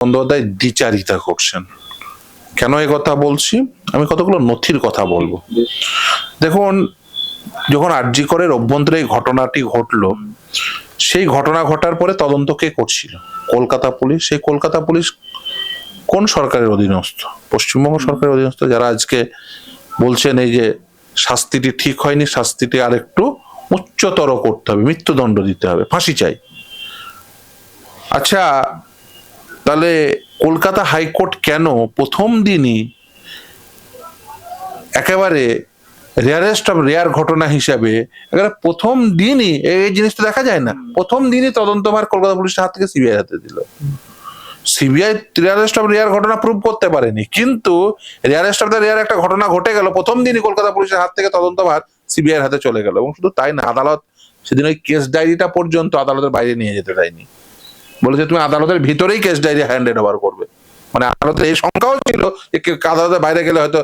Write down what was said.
বন্দ্যোপাধ্যায় দ্বিচারিতা করছেন। কেন এই কথা বলছি? আমি কতগুলো নথির কথা বলবো। দেখুন, যখন আরজি করের অভ্যন্তরে এই ঘটনাটি ঘটলো, সেই ঘটনা ঘটার পরে তদন্ত কে করছিল? কলকাতা পুলিশ। সেই কলকাতা পুলিশ কোন সরকারের অধীনস্থ? পশ্চিমবঙ্গ সরকারের অধীনস্থ, যারা আজকে বলছেন এই যে শাস্তিটি ঠিক হয়নি, শাস্তিটি আরেকটু উচ্চতর করতে হবে, মৃত্যুদণ্ড দিতে হবে, ফাঁসি চাই। আচ্ছা, তাহলে কলকাতা হাইকোর্ট কেন প্রথম দিনই একেবারে রেয়ারেস্ট অফ রেয়ার ঘটনা হিসাবে একেবারে প্রথম দিনই, এই জিনিসটা দেখা যায় না, প্রথম দিনই তদন্তভার কলকাতা পুলিশের হাত থেকে সিবিআই হাতে দিল? সিবিআই রেয়ারেস্ট অফ রেয়ার ঘটনা প্রুভ করতে পারেনি, কিন্তু রেয়ারেস্ট অফ দ্য রেয়ার একটা ঘটনা ঘটে গেল, প্রথম দিনই কলকাতা পুলিশের হাত থেকে তদন্তভার সিবিআই এর হাতে চলে গেল। এবং শুধু তাই না, আদালত সেদিন ওই কেস ডায়েরিটা পর্যন্ত আদালতের বাইরে নিয়ে যেতে দেয়নি, বলেছে তুমি আদালতের ভিতরেই কেস ডায়েরি হ্যান্ডেড ওভার করবে। মানে আদালতের এই শঙ্কাও ছিল যে আদালতের বাইরে গেলে হয়তো